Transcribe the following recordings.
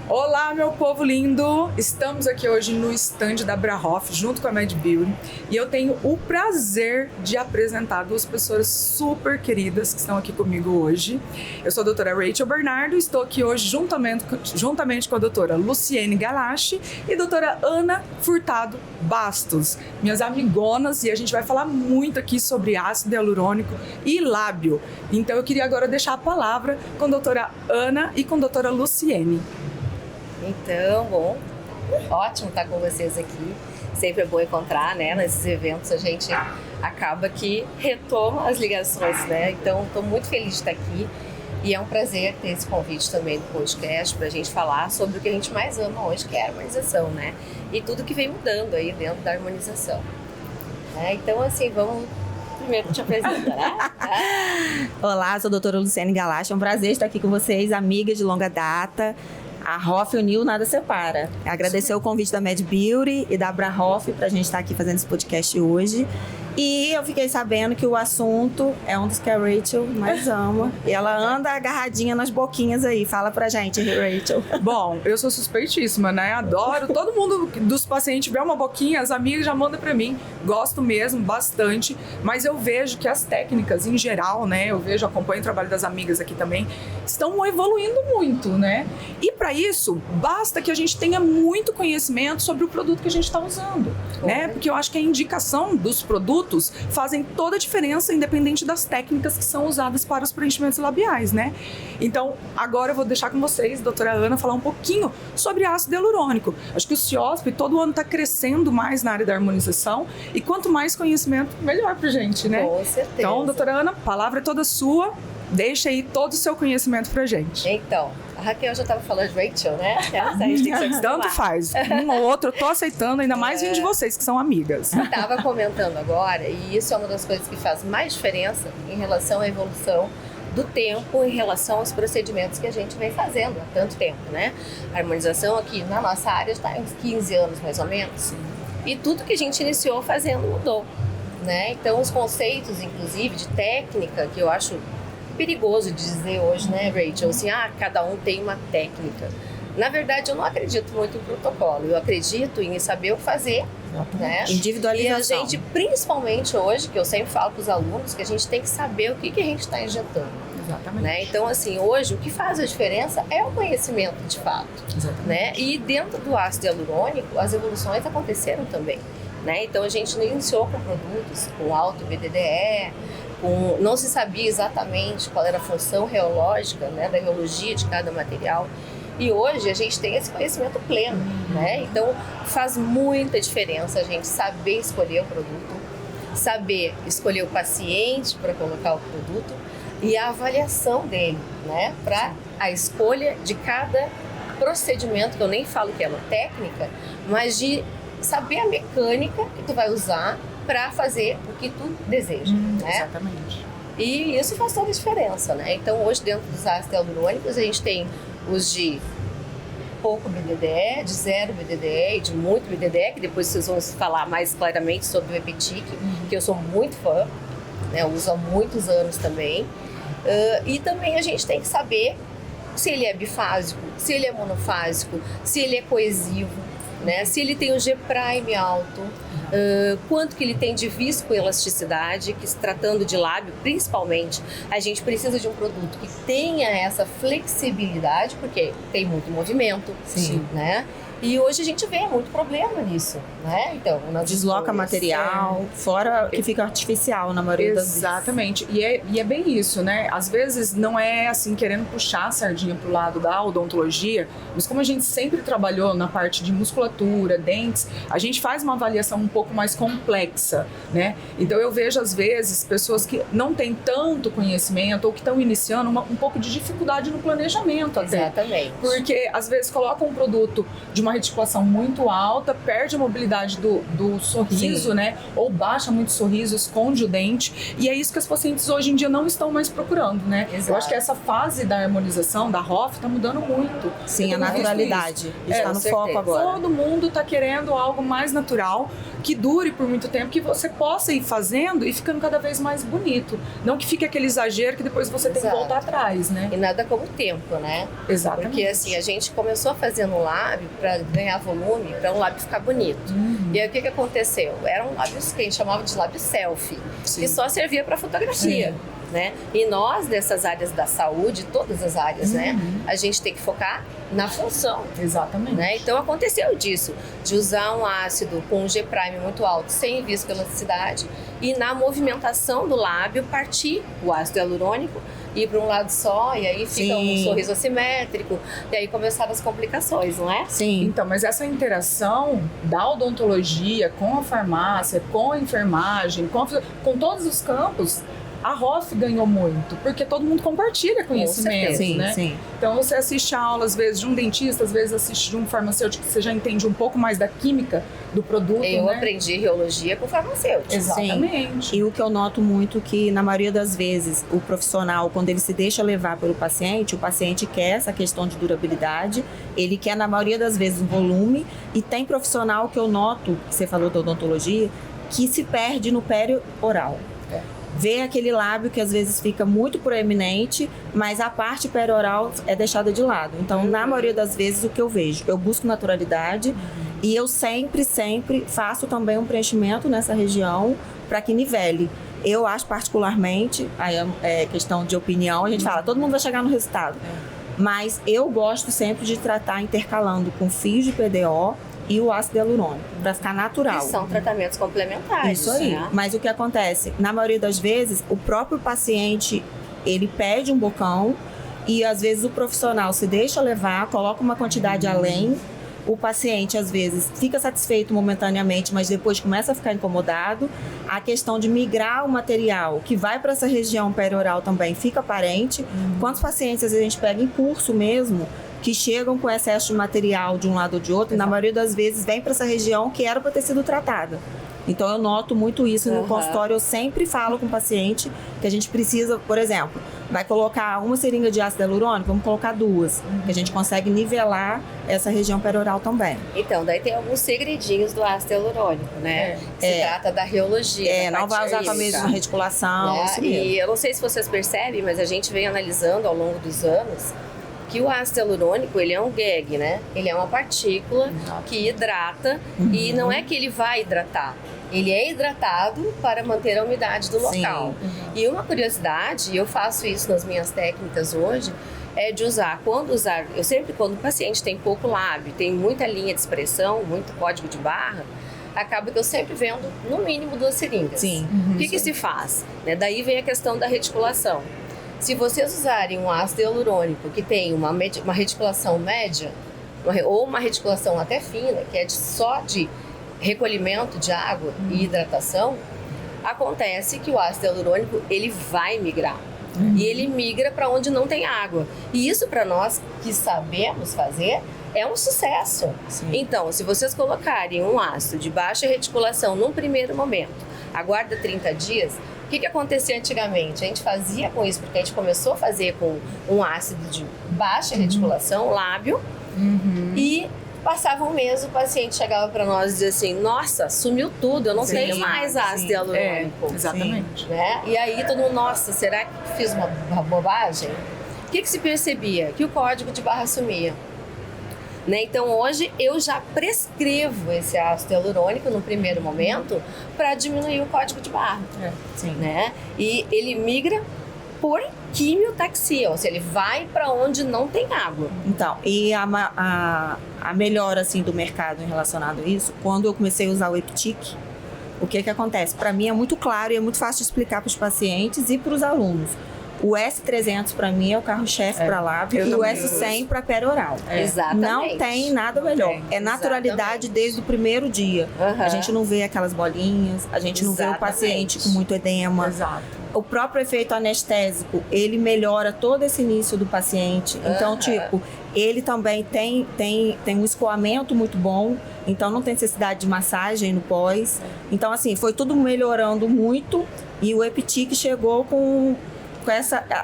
Olá, meu povo lindo! Estamos aqui hoje no stand da Abrahoff, junto com a Mad Beauty, e eu tenho o prazer de apresentar duas pessoas super queridas que estão aqui comigo hoje. Eu sou a doutora Rachel Bernardo, estou aqui hoje juntamente com a doutora Luciene Galache e a doutora Ana Furtado Bastos, minhas amigonas, e a gente vai falar muito aqui sobre ácido hialurônico e lábio. Então eu queria agora deixar a palavra com a doutora Ana e com a doutora Luciene. Então, bom, ótimo estar com vocês aqui. Sempre é bom encontrar, né? Nesses eventos a gente acaba que retoma as ligações, né? Então, estou muito feliz de estar aqui e é um prazer ter esse convite também do podcast para a gente falar sobre o que a gente mais ama hoje, que é a harmonização, né? E tudo que vem mudando aí dentro da harmonização. Então, assim, vamos primeiro te apresentar, né? Olá, sou a doutora Luciene Galache, é um prazer estar aqui com vocês, amigas de longa data. A Hoff uniu, nada separa. Agradecer o convite da Mad Beauty e da Abrahoff para a gente estar aqui fazendo esse podcast hoje. E eu fiquei sabendo que o assunto é um dos que a Rachel mais ama. E ela anda agarradinha nas boquinhas aí. Fala pra gente, Rachel. Bom, eu sou suspeitíssima, né? Adoro. Todo mundo dos pacientes vê uma boquinha, as amigas já mandam pra mim. Gosto mesmo, bastante. Mas eu vejo que as técnicas, em geral, né? Acompanho o trabalho das amigas aqui também, estão evoluindo muito, né? E para isso, basta que a gente tenha muito conhecimento sobre o produto que a gente está usando, né? Porque eu acho que a indicação dos produtos fazem toda a diferença, independente das técnicas que são usadas para os preenchimentos labiais, né? Então, agora eu vou deixar com vocês, doutora Ana, falar um pouquinho sobre ácido hialurônico. Acho que o CIOSP todo ano está crescendo mais na área da harmonização e quanto mais conhecimento, melhor pra gente, né? Com certeza. Então, doutora Ana, a palavra é toda sua. Deixa aí todo o seu conhecimento pra gente. Então, a Raquel já estava falando de Rachel, né? A gente tem que se Tanto faz. Um ou outro, eu tô aceitando, ainda mais vindo de vocês, que são amigas. Estava comentando agora, e isso é uma das coisas que faz mais diferença em relação à evolução do tempo, em relação aos procedimentos que a gente vem fazendo há tanto tempo, né? A harmonização aqui na nossa área está há uns 15 anos, mais ou menos. E tudo que a gente iniciou fazendo mudou, né? Então, os conceitos, inclusive, de técnica, que eu acho perigoso de dizer hoje, né, Rachel? Assim, cada um tem uma técnica. Na verdade, eu não acredito muito em protocolo. Eu acredito em saber o que fazer, né? Individualização. E a gente, principalmente hoje, que eu sempre falo para os alunos, que a gente tem que saber o que a gente está injetando. Exatamente. Né? Então, assim, hoje o que faz a diferença é o conhecimento de fato. Exatamente. Né? E dentro do ácido hialurônico, as evoluções aconteceram também. Né? Então, a gente iniciou com produtos com alto BDDE, não se sabia exatamente qual era a função reológica, né, da reologia de cada material. E hoje a gente tem esse conhecimento pleno, né? Então faz muita diferença a gente saber escolher o produto, saber escolher o paciente para colocar o produto e a avaliação dele, né? Para a escolha de cada procedimento, que eu nem falo que é uma técnica, mas de saber a mecânica que tu vai usar para fazer o que tu deseja, né? Exatamente. E isso faz toda a diferença, né? Então, hoje, dentro dos ácidos hialurônicos, a gente tem os de pouco BDDE, de zero BDDE e de muito BDDE, que depois vocês vão falar mais claramente sobre o Epitic, que eu sou muito fã, né? Eu uso há muitos anos também. E também a gente tem que saber se ele é bifásico, se ele é monofásico, se ele é coesivo, né? Se ele tem o G' alto, quanto que ele tem de viscoelasticidade, que se tratando de lábio, principalmente, a gente precisa de um produto que tenha essa flexibilidade, porque tem muito movimento, né? E hoje a gente vê muito problema nisso, né? Então, desloca material, fora que fica artificial na maioria das vezes. Exatamente. E é bem isso, né? Às vezes não é assim querendo puxar a sardinha pro lado da odontologia, mas como a gente sempre trabalhou na parte de musculatura, dentes, a gente faz uma avaliação um pouco mais complexa, né? Então eu vejo às vezes pessoas que não têm tanto conhecimento ou que estão iniciando um pouco de dificuldade no planejamento até. Exatamente. Porque às vezes colocam um produto de uma reticulação muito alta, perde a mobilidade do sorriso, né? Ou baixa muito o sorriso, esconde o dente. E é isso que as pacientes hoje em dia não estão mais procurando, né? Exato. Eu acho que essa fase da harmonização, da Hoff, tá mudando muito. Sim, a naturalidade. Está no certeza. foco agora. Todo mundo tá querendo algo mais natural, que que dure por muito tempo, que você possa ir fazendo e ficando cada vez mais bonito. Não que fique aquele exagero que depois você tem que voltar atrás, né? E nada como tempo, né? Exatamente. Porque assim, a gente começou fazendo um lábio para ganhar volume, para um lábio ficar bonito. E aí o que aconteceu? Eram lábios que a gente chamava de lábio selfie, que só servia para fotografia. Né? E nós, nessas áreas da saúde, todas as áreas, né? A gente tem que focar na função. Exatamente. Né? Então aconteceu disso, de usar um ácido com um G-prime muito alto, sem viscoelasticidade, e na movimentação do lábio partir o ácido hialurônico, ir para um lado só, e aí fica um sorriso assimétrico, e aí começaram as complicações, não é? Sim. Então, mas essa interação da odontologia com a farmácia, com a enfermagem, com todos os campos, a ROF ganhou muito, porque todo mundo compartilha conhecimento, né? Sim. Então você assiste a aula, às vezes, de um dentista, às vezes assiste de um farmacêutico, que você já entende um pouco mais da química do produto, Eu né? aprendi reologia com farmacêutico. Exatamente. Sim. E o que eu noto muito que, na maioria das vezes, o profissional, quando ele se deixa levar pelo paciente, o paciente quer essa questão de durabilidade, ele quer, na maioria das vezes, um volume, e tem profissional que eu noto, que você falou da odontologia, que se perde no pério-oral. Vê aquele lábio que às vezes fica muito proeminente, mas a parte perioral é deixada de lado. Então, na maioria das vezes, o que eu vejo? Eu busco naturalidade e eu sempre faço também um preenchimento nessa região para que nivele. Eu acho particularmente, aí é questão de opinião, a gente fala, todo mundo vai chegar no resultado. Mas eu gosto sempre de tratar intercalando com fios de PDO e o ácido hialurônico, para ficar natural. Que são tratamentos complementares. Isso aí. Né? Mas o que acontece? Na maioria das vezes, o próprio paciente, ele pede um bocão e às vezes o profissional se deixa levar, coloca uma quantidade além. O paciente, às vezes, fica satisfeito momentaneamente, mas depois começa a ficar incomodado. A questão de migrar o material que vai para essa região perioral também fica aparente. Quantos pacientes, às vezes, a gente pega em curso mesmo, que chegam com excesso de material de um lado ou de outro, e na maioria das vezes vem para essa região que era para ter sido tratada. Então eu noto muito isso no consultório, eu sempre falo com o paciente que a gente precisa, por exemplo, vai colocar uma seringa de ácido hialurônico, vamos colocar duas, que a gente consegue nivelar essa região perioral também. Então, daí tem alguns segredinhos do ácido hialurônico, né? Se trata da reologia. Não vai usar com a mesma reticulação, isso mesmo. E eu não sei se vocês percebem, mas a gente vem analisando ao longo dos anos que o ácido hialurônico, ele é um gag, né? Ele é uma partícula que hidrata e não é que ele vai hidratar. Ele é hidratado para manter a umidade do local. E uma curiosidade, eu faço isso nas minhas técnicas hoje, é de usar, eu sempre, quando o paciente tem pouco lábio, tem muita linha de expressão, muito código de barra, acaba que eu sempre vendo no mínimo 2 seringas. O que se faz? Né? Daí vem a questão da reticulação. Se vocês usarem um ácido hialurônico que tem uma reticulação média, ou uma reticulação até fina, que é só de recolhimento de água e hidratação, acontece que o ácido hialurônico ele vai migrar. E ele migra para onde não tem água. E isso, para nós que sabemos fazer, é um sucesso. Então, se vocês colocarem um ácido de baixa reticulação num primeiro momento, aguarda 30 dias, o que acontecia antigamente? A gente fazia com isso, porque a gente começou a fazer com um ácido de baixa reticulação, lábio, e passava um mês, o paciente chegava para nós e dizia assim, nossa, sumiu tudo, eu não tenho mais ácido hialurônico. Exatamente. Né? E aí todo mundo, nossa, será que fiz uma bobagem? O que se percebia? Que o código de barra sumia. Né? Então hoje eu já prescrevo esse ácido hialurônico no primeiro momento para diminuir o código de barra. Né? E ele migra por quimiotaxia, ou seja, ele vai para onde não tem água. Então, e a melhora assim, do mercado em relacionado a isso, quando eu comecei a usar o Eptic, o que acontece? Para mim é muito claro e é muito fácil de explicar para os pacientes e para os alunos. O S300 para mim é o carro-chefe para lábio e o S100 para perioral. Exatamente. Não tem nada melhor. É naturalidade desde o primeiro dia. A gente não vê aquelas bolinhas, a gente não vê o paciente com muito edema. O próprio efeito anestésico, ele melhora todo esse início do paciente. Então, tipo, ele também tem um escoamento muito bom, então não tem necessidade de massagem no pós. Então, assim, foi tudo melhorando muito e o Eptic chegou com com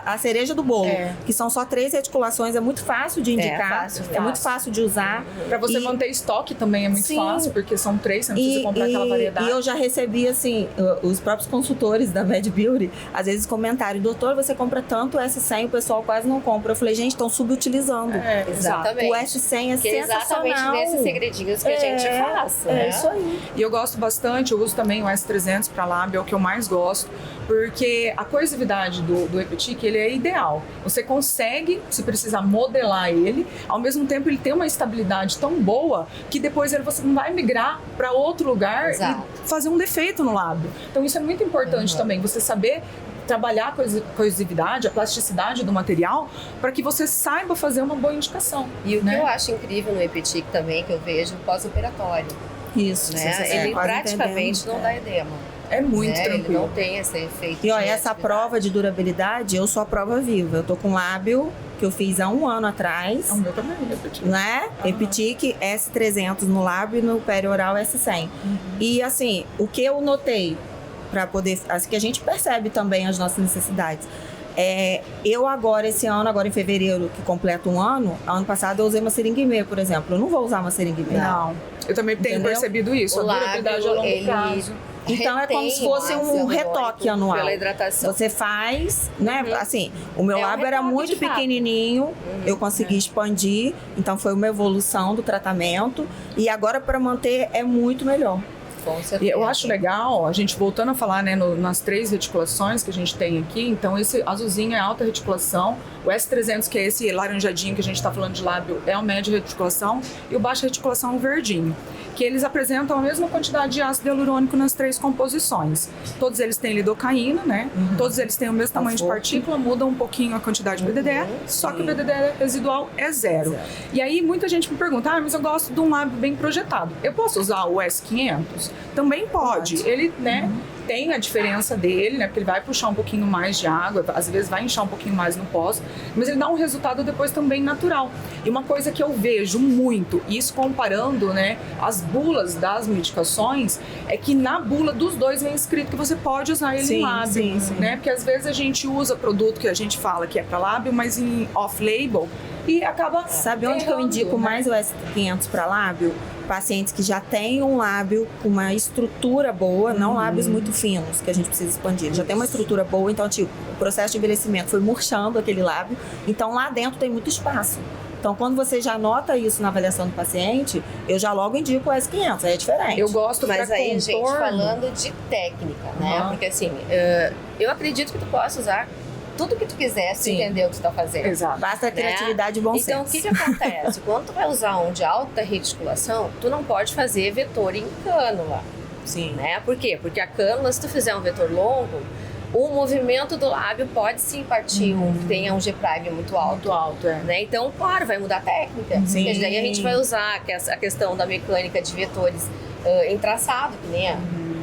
a cereja do bolo, É. que são só 3 reticulações, é muito fácil de indicar, fácil. muito fácil de usar. Pra você manter estoque também é muito Sim. fácil, porque são 3, você não precisa comprar aquela variedade. E eu já recebi, assim, os próprios consultores da Med Beauty, às vezes comentário, doutor, você compra tanto o S100, o pessoal quase não compra. Eu falei, gente, estão subutilizando. É, exato. Exatamente. O S100 é Que é sensacional. exatamente nesses segredinhos que a gente faz. É né? isso aí. E eu gosto bastante, eu uso também o S300 para lábio, é o que eu mais gosto, porque a coisividade do Epitic, ele é ideal. Você consegue, se precisar, modelar ele, ao mesmo tempo ele tem uma estabilidade tão boa que depois você não vai migrar para outro lugar Exato. e fazer um defeito no lábio. Então isso é muito importante também, você saber trabalhar a coisividade, a plasticidade do material, para que você saiba fazer uma boa indicação. E o né? que eu acho incrível no Epitic também, que eu vejo pós-operatório, Isso. né? Ele quase praticamente entendendo. não dá edema. É muito né? Ele tranquilo. não tem esse efeito. E olha, de essa atividade. prova de durabilidade, eu sou a prova viva. Eu tô com lábio que eu fiz há 1 ano atrás, O meu também, Epitic. né? Epitic S300 no lábio e no perioral S100. E assim, o que eu notei para poder, assim, que a gente percebe também as nossas necessidades. Eu agora, esse ano, agora em fevereiro, que completa 1 ano, ano passado eu usei uma seringa e meia, por exemplo. Eu não vou usar uma seringa e meia. Não, eu também tenho Entendeu? percebido isso, O a durabilidade a lábio, longo ele prazo. Então é como retém se fosse o um ácido retoque hialurônico anual. Pela hidratação. Você faz, né? Assim, o meu É um lábio era retoque muito de fato. pequenininho, eu consegui expandir, então foi uma evolução do tratamento. E agora para manter é muito melhor. Com certeza. E eu acho legal, a gente voltando a falar, né, nas 3 reticulações que a gente tem aqui, então esse azulzinho é alta reticulação, o S300, que é esse laranjadinho que a gente está falando de lábio, é o médio reticulação, e o baixa reticulação é o verdinho, que eles apresentam a mesma quantidade de ácido hialurônico nas 3 composições. Todos eles têm lidocaína, né? Todos eles têm o mesmo tamanho de partícula, mudam um pouquinho a quantidade de BDDE, só que o BDDE residual é 0. E aí muita gente me pergunta, mas eu gosto de um lábio bem projetado. Eu posso usar o S500? Também pode. Ele, né, tem a diferença dele, né, porque ele vai puxar um pouquinho mais de água, às vezes vai inchar um pouquinho mais no pós, mas ele dá um resultado depois também natural. E uma coisa que eu vejo muito, isso comparando, né, as bulas das medicações, é que na bula dos dois vem escrito que você pode usar ele em lábio, né, porque às vezes a gente usa produto que a gente fala que é para lábio, mas em off-label, e acaba Sabe onde que eu errando, indico né? mais o S500 para lábio? Pacientes que já têm um lábio com uma estrutura boa, não lábios muito finos, que a gente precisa expandir. Já tem uma estrutura boa, então tipo, o processo de envelhecimento foi murchando aquele lábio, então lá dentro tem muito espaço. Então, quando você já nota isso na avaliação do paciente, eu já logo indico o S500, aí é diferente. Eu gosto Mas pra aí, gente, contorno. falando de técnica, né? Aham. Porque assim, eu acredito que tu possa usar tudo que tu quiser se Sim. entender o que tu tá fazendo. Exato. Basta criatividade e bom Então, o senso. que acontece? Quando tu vai usar um de alta reticulação, tu não pode fazer vetor em cânula, Sim. né? Por quê? Porque a cânula, se tu fizer um vetor longo, o movimento do lábio pode sim partir, tenha um G-prime muito alto. Muito alto, é. Né? Então, claro, vai mudar a técnica. Sim. Porque daí a gente vai usar a questão da mecânica de vetores em traçado, que nem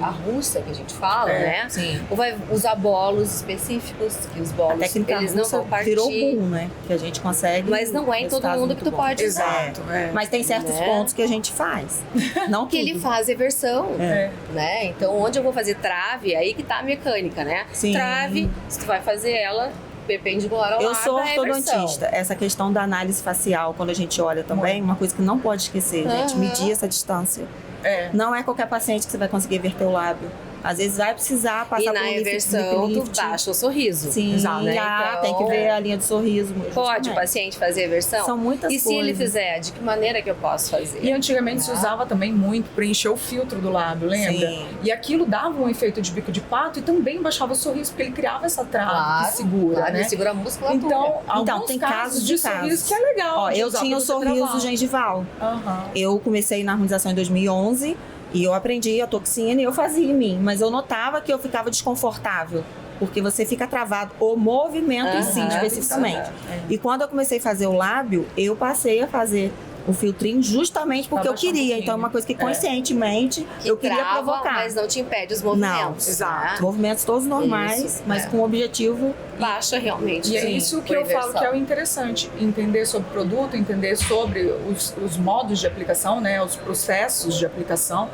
a russa que a gente fala, né? Sim. Ou vai usar bolos específicos, que os A bolos técnica eles não russa vão partir. virou boom, né? Que a gente consegue. Mas não é em todo resultados mundo muito que tu bons. pode usar. Exato, é. Mas tem certos Né? pontos que a gente faz. Não Que tudo. ele faz reversão, É. né? Então, onde eu vou fazer trave, aí que tá a mecânica, né? Sim. Trave, se tu vai fazer ela perpendicular ao Eu lábio, sou é reversão. ortodontista. Essa questão da análise facial, quando a gente olha também, uma coisa que não pode esquecer, gente. Aham. Medir essa distância. É. Não é qualquer paciente que você vai conseguir verter o lábio. Às vezes vai precisar passar E por na um reversão, tu baixa o sorriso. Sim, Exato, né? já Então, tem que ver a linha de sorriso. Pode o justamente. paciente fazer reversão? São muitas E se coisas. ele fizer, de que maneira que eu posso fazer? E antigamente se usava também muito para encher o filtro do lábio, lembra? Sim. E aquilo dava um efeito de bico de pato e também baixava o sorriso, porque ele criava essa trave que segura, claro, né? ele segura a musculatura. Então, alguns tem casos casos de de sorriso casos. que é legal. Ó, de eu usar tinha o pra você sorriso travar. gengival. Aham. Eu comecei na harmonização em 2011 e eu aprendi a toxina e eu fazia em mim, mas eu notava que eu ficava desconfortável, porque você fica travado, o movimento em si, Aham. especificamente. E quando eu comecei a fazer o lábio, eu passei a fazer o filtrinho justamente porque Pra eu baixar um queria. pouquinho. Então é uma coisa que conscientemente Que eu queria trava, provocar. mas não te impede os movimentos. Não, exato. né? Movimentos todos normais, Isso, mas é. com o objetivo. Baixa realmente. E é sim, isso que por eu falo reversão. que é o interessante, entender sobre o produto, entender sobre os modos de aplicação, né, os processos de aplicação.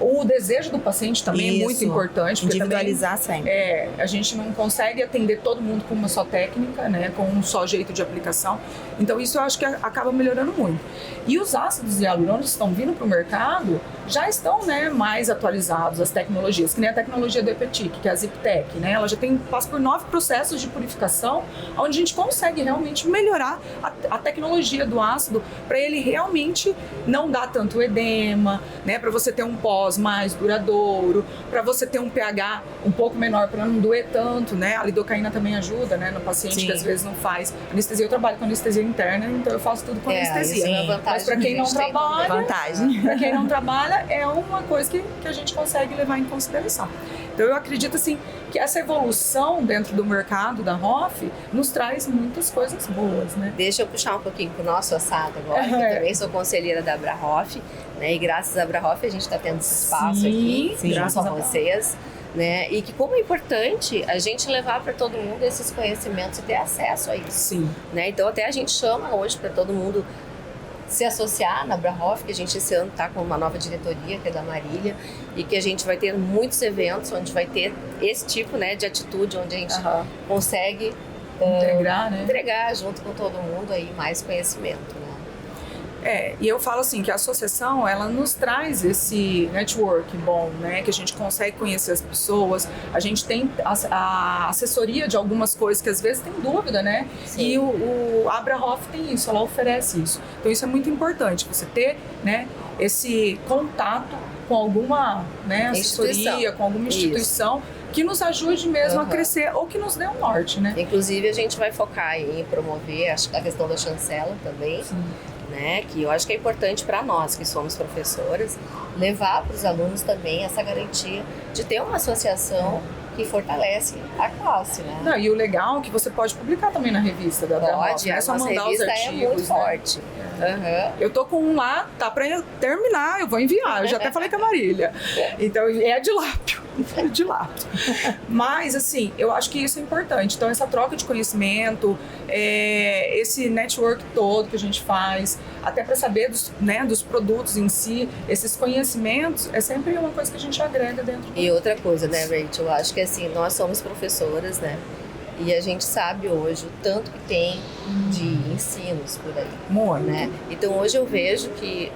O desejo do paciente também é muito Isso. importante. Porque Individualizar também, sempre. a gente não consegue atender todo mundo com uma só técnica, né? Com um só jeito de aplicação. Então isso eu acho que acaba melhorando muito. E os ácidos hialurônicos que estão vindo para o mercado já estão, né, mais atualizados, as tecnologias, que nem a tecnologia do Epetic, que é a ZipTech, né? Ela já passa por 9 processos de purificação, onde a gente consegue realmente melhorar a tecnologia do ácido para ele realmente não dar tanto edema, né? Para você ter um pós mais duradouro, para você ter um pH um pouco menor para não doer tanto, né? A lidocaína também ajuda, né? No paciente Sim. que às vezes não faz anestesia. Eu trabalho com anestesia interna, então eu faço tudo com anestesia. Isso é uma vantagem. Mas para quem não trabalha, Vantagem. para quem não trabalha, é uma coisa que a gente consegue levar em consideração. Então eu acredito assim que essa evolução dentro do mercado da ROF nos traz muitas coisas boas, né? Deixa eu puxar um pouquinho pro nosso assado agora, que também sou conselheira da Abrahof, né? E graças à Abrahof a gente está tendo esse espaço aqui, junto a vocês, né? E que como é importante a gente levar para todo mundo esses conhecimentos e ter acesso a isso. Sim. Né? Então até a gente chama hoje para todo mundo se associar na Abrahof, que a gente esse ano está com uma nova diretoria, que é da Marília, e que a gente vai ter muitos eventos onde vai ter esse tipo, né, de atitude, onde a gente consegue entregar junto com todo mundo aí mais conhecimento, né? E eu falo assim que a associação, ela nos traz esse network bom, né? Que a gente consegue conhecer as pessoas, a gente tem a assessoria de algumas coisas que às vezes tem dúvida, né? Sim. E o Abrahof tem isso, ela oferece isso. Então isso é muito importante, você ter, né, esse contato com alguma, né, assessoria, com alguma instituição que nos ajude mesmo a crescer ou que nos dê um norte, né? Inclusive a gente vai focar em promover a questão da chancela também. Sim. Né, que eu acho que é importante para nós que somos professoras levar para os alunos também essa garantia de ter uma associação que fortalece a classe, né? Não, e o legal é que você pode publicar também na revista da Abrahof, Pode, é só mandar os artigos, é muito forte. Eu tô com um lá, tá pra terminar, eu vou enviar, eu já até falei com a Marília. Então, é de lápio, de lápio. Mas, assim, eu acho que isso é importante. Então, essa troca de conhecimento, esse network todo que a gente faz, até para saber dos produtos em si, esses conhecimentos, é sempre uma coisa que a gente agrega dentro. E outra coisa, né, Rachel? Eu acho que, assim, nós somos professoras, né? E a gente sabe hoje o tanto que tem de ensinos por aí. Muito. Né? Então hoje eu vejo que,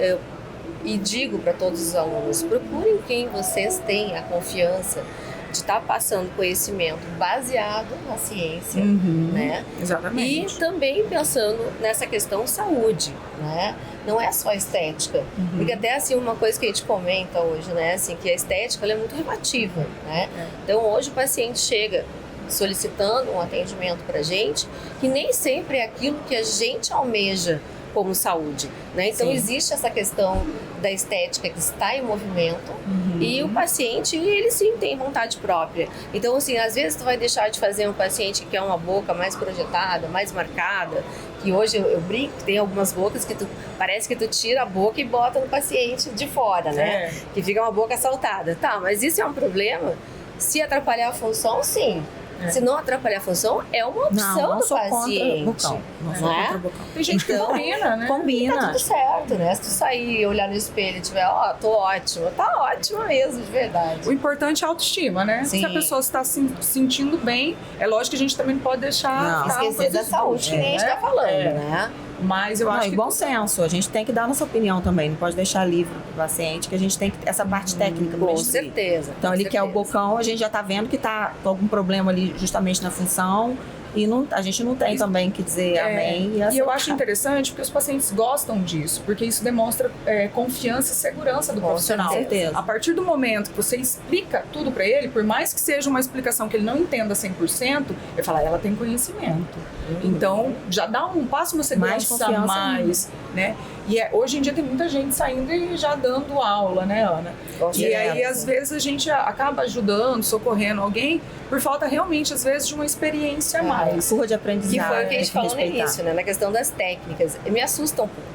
e digo para todos os alunos, procurem quem vocês têm a confiança de estar passando conhecimento baseado na ciência, né? Exatamente. E também pensando nessa questão saúde, né? Não é só estética, porque até assim uma coisa que a gente comenta hoje, né? Assim, que a estética ela é muito relativa, né? Então hoje o paciente chega solicitando um atendimento para a gente, que nem sempre é aquilo que a gente almeja como saúde, né? Então existe essa questão da estética que está em movimento e o paciente, ele sim tem vontade própria. Então, assim, às vezes tu vai deixar de fazer um paciente que quer uma boca mais projetada, mais marcada, que hoje eu brinco, tem algumas bocas que parece que tu tira a boca e bota no paciente de fora, né? Que fica uma boca saltada. Tá, mas isso é um problema? Se atrapalhar a função, sim. Se não atrapalhar a função, é uma opção do paciente. Não sou contra bocão. Tem gente que combina, né? Combina. Tá tudo certo, né? Se tu sair, olhar no espelho e tiver, tô ótima, tá ótima mesmo, de verdade. O importante é a autoestima, né? Sim. Se a pessoa está se sentindo bem, é lógico que a gente também não pode deixar... Esquecer da saúde, que nem a gente tá falando, né? Mas eu acho que... bom senso, a gente tem que dar a nossa opinião também, não pode deixar livre pro paciente, que a gente tem que essa parte técnica. Com certeza. Então ele quer o bocão, a gente já tá vendo que tá com algum problema ali justamente na função, e a gente não tem também que dizer amém. E eu acho interessante porque os pacientes gostam disso, porque isso demonstra confiança e segurança do profissional. Com certeza. A partir do momento que você explica tudo para ele, por mais que seja uma explicação que ele não entenda 100%, ele fala, ela tem conhecimento. Então, já passa uma segurança a mais, né? E hoje em dia tem muita gente saindo e já dando aula, né, Ana? E aí, às vezes, a gente acaba ajudando, socorrendo alguém, por falta realmente, às vezes, de uma experiência a mais. Curva de aprendizado. Que foi o que a gente falou no início, né? Na questão das técnicas. Me assusta um pouco.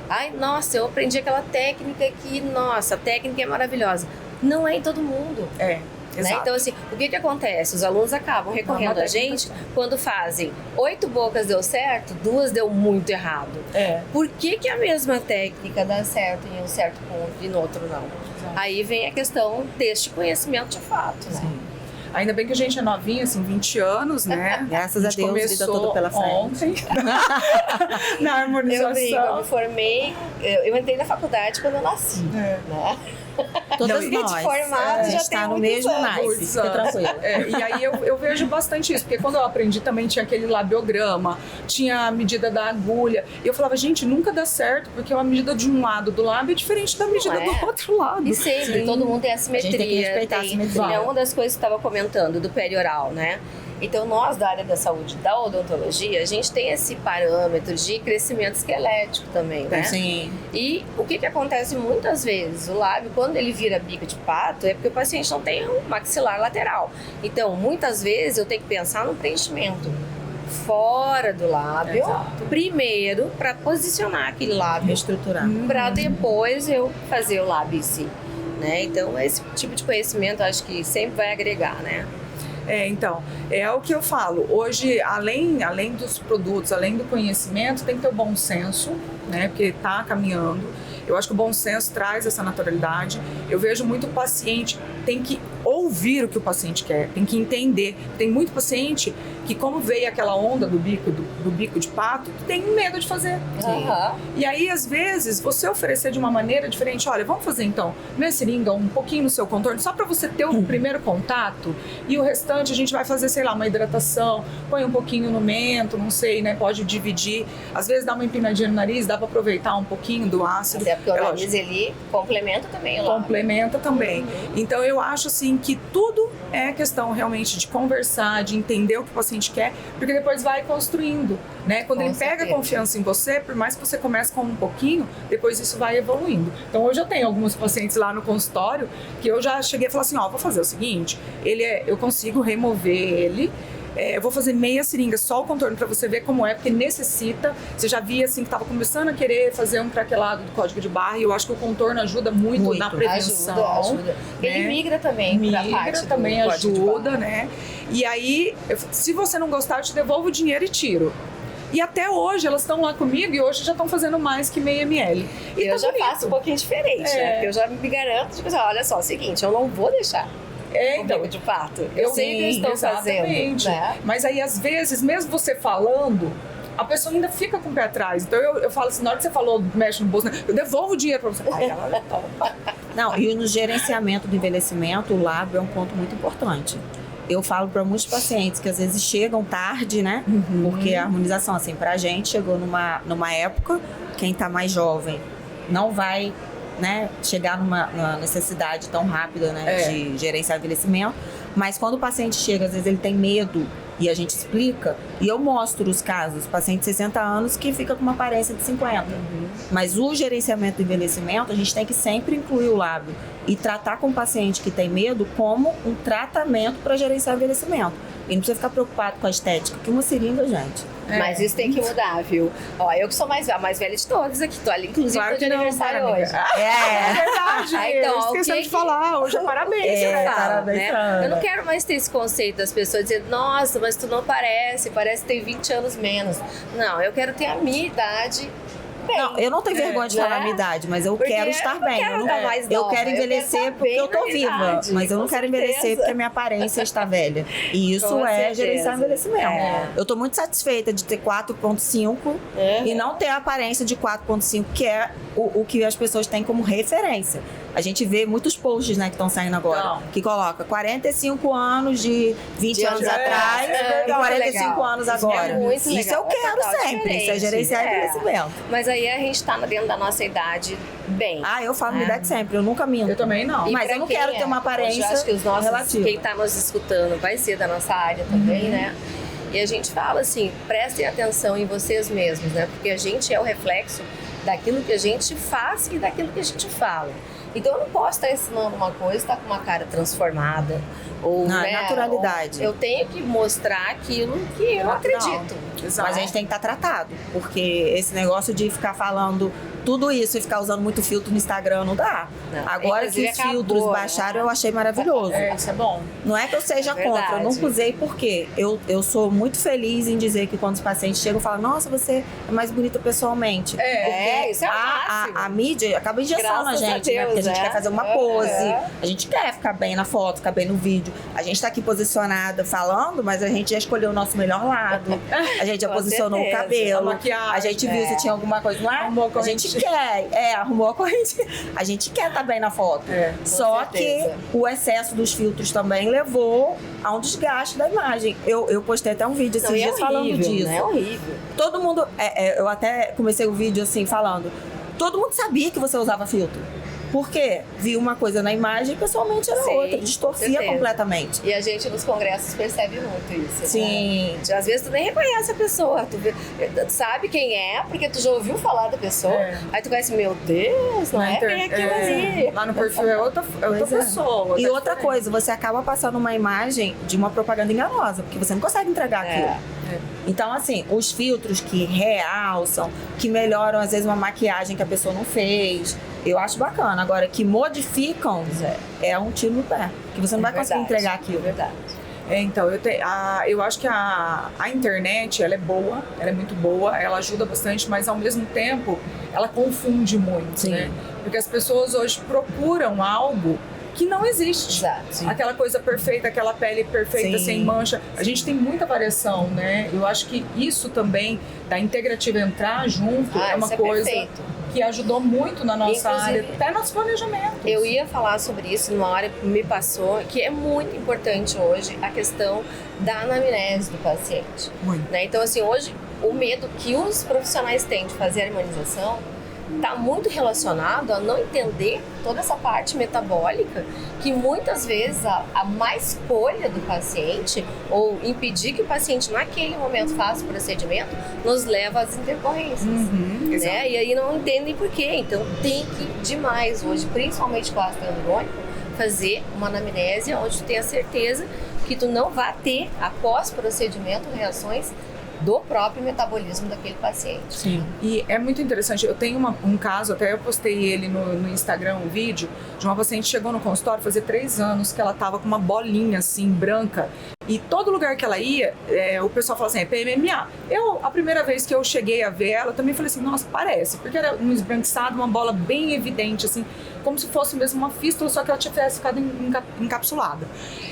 Ai, nossa, eu aprendi aquela técnica que, nossa, a técnica é maravilhosa. Não é em todo mundo. Né? Então, assim, o que acontece? Os alunos acabam recorrendo a gente quando fazem 8 bocas deu certo, 2 deu muito errado. Por que a mesma técnica dá certo em um certo ponto e no outro não? Aí vem a questão deste conhecimento de fato, né? Sim. Ainda bem que a gente é novinha, assim, 20 anos, né? Graças a Deus, vida toda pela frente. Ontem, na harmonização. Eu me formei, eu entrei na faculdade quando eu nasci, né? Todas não, nós. Formado, já está tem no mesmo naipe, fica tranquilo. E aí eu vejo bastante isso, porque quando eu aprendi também tinha aquele labiograma, tinha a medida da agulha. E eu falava, gente, nunca dá certo, porque a medida de um lado do lábio é diferente da medida do outro lado. E sempre, todo mundo tem a simetria. A gente tem que respeitar a simetria. É uma das coisas que eu estava comentando, do perioral, né? Então, nós da área da saúde, da odontologia, a gente tem esse parâmetro de crescimento esquelético também, né? Sim. E o que acontece muitas vezes? O lábio, quando ele vira bico de pato, é porque o paciente não tem um maxilar lateral. Então, muitas vezes, eu tenho que pensar no preenchimento fora do lábio, primeiro, para posicionar aquele lábio. Reestruturar. Para depois eu fazer o lábio em si, né? Então, esse tipo de conhecimento, acho que sempre vai agregar, né? Então, é o que eu falo. Hoje, além dos produtos, além do conhecimento, tem que ter o bom senso, né? Porque está caminhando. Eu acho que o bom senso traz essa naturalidade. Eu vejo muito paciente, tem que ouvir o que o paciente quer, tem que entender. Tem muito paciente que, como veio aquela onda do bico de pato, tem medo de fazer. E aí, às vezes, você oferecer de uma maneira diferente, olha, vamos fazer então minha seringa um pouquinho no seu contorno, só para você ter o primeiro contato, e o restante a gente vai fazer, sei lá, uma hidratação, põe um pouquinho no mento, não sei, né, pode dividir. Às vezes dá uma empinadinha no nariz, dá para aproveitar um pouquinho do ácido. Até porque o nariz, ele complementa também o lábio. Complementa também. Então, eu acho, assim, que tudo é questão realmente de conversar, de entender o que o paciente quer, porque depois vai construindo, né? Quando ele pega confiança em você, por mais que você comece com um pouquinho, depois isso vai evoluindo. Então, hoje eu tenho alguns pacientes lá no consultório que eu já cheguei a falar assim, vou fazer o seguinte, eu consigo remover ele, eu vou fazer meia seringa, só o contorno para você ver como é, porque necessita. Você já via assim que estava começando a querer fazer um craquelado do código de barra, e eu acho que o contorno ajuda muito na prevenção. Ajuda. Né? Ele migra também para a parte também do ajuda, né? E aí, se você não gostar, eu te devolvo o dinheiro e tiro. E até hoje, elas estão lá comigo e hoje já estão fazendo mais que meio ml. E eu já faço um pouquinho diferente, né? Porque eu já me garanto, tipo assim, olha só, é o seguinte, eu não vou deixar. Então, de fato. Eu sei o que eles estão fazendo. Né? Mas aí, às vezes, mesmo você falando, a pessoa ainda fica com o pé atrás. Então eu falo assim, na hora que você falou, mexe no bolso, né? Eu devolvo o dinheiro pra você. Aí ela toma. Não, e no gerenciamento do envelhecimento, o lábio é um ponto muito importante. Eu falo para muitos pacientes que às vezes chegam tarde, né? Porque a harmonização, assim, pra gente chegou numa época, quem tá mais jovem não vai, né, chegar numa necessidade tão rápida, né, de gerenciar o envelhecimento. Mas quando o paciente chega, às vezes ele tem medo, e a gente explica, e eu mostro os casos, paciente de 60 anos que fica com uma aparência de 50. Mas o gerenciamento do envelhecimento, a gente tem que sempre incluir o lábio e tratar com o paciente que tem medo como um tratamento para gerenciar o envelhecimento. E não precisa ficar preocupado com a estética, que uma seringa, gente. Mas isso tem que mudar, viu? Ó, eu que sou a mais velha de todas aqui, tô ali, inclusive, Claro tô de que não, aniversário parabéns. hoje. É verdade. Então, esquecendo de falar, hoje é parabéns. Parabéns, né? Eu não quero mais ter esse conceito das pessoas dizendo, nossa, mas tu não parece que tem 20 anos menos. Não, eu quero ter a minha idade. Não, eu não tenho vergonha de falar a minha idade, mas eu quero estar bem. Eu quero envelhecer porque eu tô viva, mas eu não quero envelhecer porque a minha aparência está velha. E isso é gerenciar o envelhecimento. Eu tô muito satisfeita de ter 4.5 e não ter a aparência de 4.5, que é o que as pessoas têm como referência. A gente vê muitos posts, né, que estão saindo agora, que coloca 45 anos de 20 anos atrás e 45 anos agora. Isso eu quero sempre, isso é gerenciar envelhecimento. Mas aí a gente tá dentro da nossa idade bem. Eu falo minha idade sempre, eu nunca minto. Eu também não. Mas eu não quero ter uma aparência eu acho que os nossos, relativa. quem tá nos escutando vai ser da nossa área também, né? E a gente fala assim, prestem atenção em vocês mesmos, né? Porque a gente é o reflexo daquilo que a gente faz e daquilo que a gente fala. Então eu não posso estar ensinando uma coisa, estar com uma cara transformada. Ou, Não, né, é naturalidade. eu tenho que mostrar aquilo que eu acredito. Exato. Mas a gente tem que estar tratado, porque esse negócio de ficar falando tudo isso e ficar usando muito filtro no Instagram não dá. Não, Agora que os acabou, filtros né? baixaram, eu achei maravilhoso. Isso é bom. Não é que eu seja É contra, eu verdade. nunca usei porque eu sou muito feliz em dizer que quando os pacientes chegam e falam, nossa, você é mais bonita pessoalmente. Isso é o máximo. A mídia acaba engessando Graças a a gente, né? Deus, Porque a gente né? quer fazer uma pose, a gente quer ficar bem na foto, ficar bem no vídeo. A gente tá aqui posicionada falando, mas a gente já escolheu o nosso melhor lado. A gente já Com posicionou certeza. o cabelo. A maquiagem, A gente viu se tinha alguma coisa, não é? Arrumou a A corrente. gente quer, arrumou a corrente. A gente quer estar bem na foto. Só que certeza. o excesso dos filtros também levou a um desgaste da imagem. Eu postei até um vídeo esses Não, e dias falando horrível, disso. né? É horrível. Todo mundo, eu até comecei o vídeo assim falando, todo mundo sabia que você usava filtro. Por quê? Viu uma coisa na imagem e pessoalmente era Sim, outra, com distorcia certeza. completamente. E a gente nos congressos percebe muito isso. Sim. Né? Às vezes tu nem reconhece a pessoa, tu sabe quem é, porque tu já ouviu falar da pessoa. Aí tu conhece, meu Deus, não é bem aquilo ali. Lá no perfil é outra Pois é. pessoa. E tá outra diferente. coisa, você acaba passando uma imagem de uma propaganda enganosa, porque você não consegue entregar aquilo. Então, assim, os filtros que realçam, que melhoram, às vezes, uma maquiagem que a pessoa não fez, eu acho bacana. Agora, que modificam, é um tiro no pé. Que você não vai conseguir entregar aquilo. É verdade. Então, eu acho que a internet, ela é boa, ela é muito boa, ela ajuda bastante, mas ao mesmo tempo, ela confunde muito, Sim. né? Porque as pessoas hoje procuram algo que não existe. Exato. Aquela coisa perfeita, aquela pele perfeita, Sim. sem mancha. A gente tem muita variação, né? Eu acho que isso também, da integrativa entrar junto, é uma isso coisa perfeito. que ajudou muito na nossa Inclusive, área, até nosso planejamento. Eu ia falar sobre isso numa hora que me passou, que é muito importante hoje a questão da anamnese do paciente. Muito. Né? Então, assim, hoje o medo que os profissionais têm de fazer a harmonização está muito relacionado a não entender toda essa parte metabólica que muitas vezes a má escolha do paciente ou impedir que o paciente naquele momento faça o procedimento nos leva às intercorrências. Exato. Né? E aí não entendem por quê. Então tem que demais hoje, principalmente com o ácido hialurônico, fazer uma anamnese onde tu tenha certeza que tu não vai ter, após procedimento, reações do próprio metabolismo daquele paciente. Sim. E é muito interessante, eu tenho um caso, até eu postei ele no Instagram, um vídeo, de uma paciente que chegou no consultório, fazia 3 anos, que ela tava com uma bolinha assim, branca, e todo lugar que ela ia, o pessoal falava assim, é PMMA. A primeira vez que eu cheguei a ver ela, também falei assim, nossa, parece, porque era um esbranquiçado, uma bola bem evidente, assim, como se fosse mesmo uma fístula, só que ela tivesse ficado encapsulada.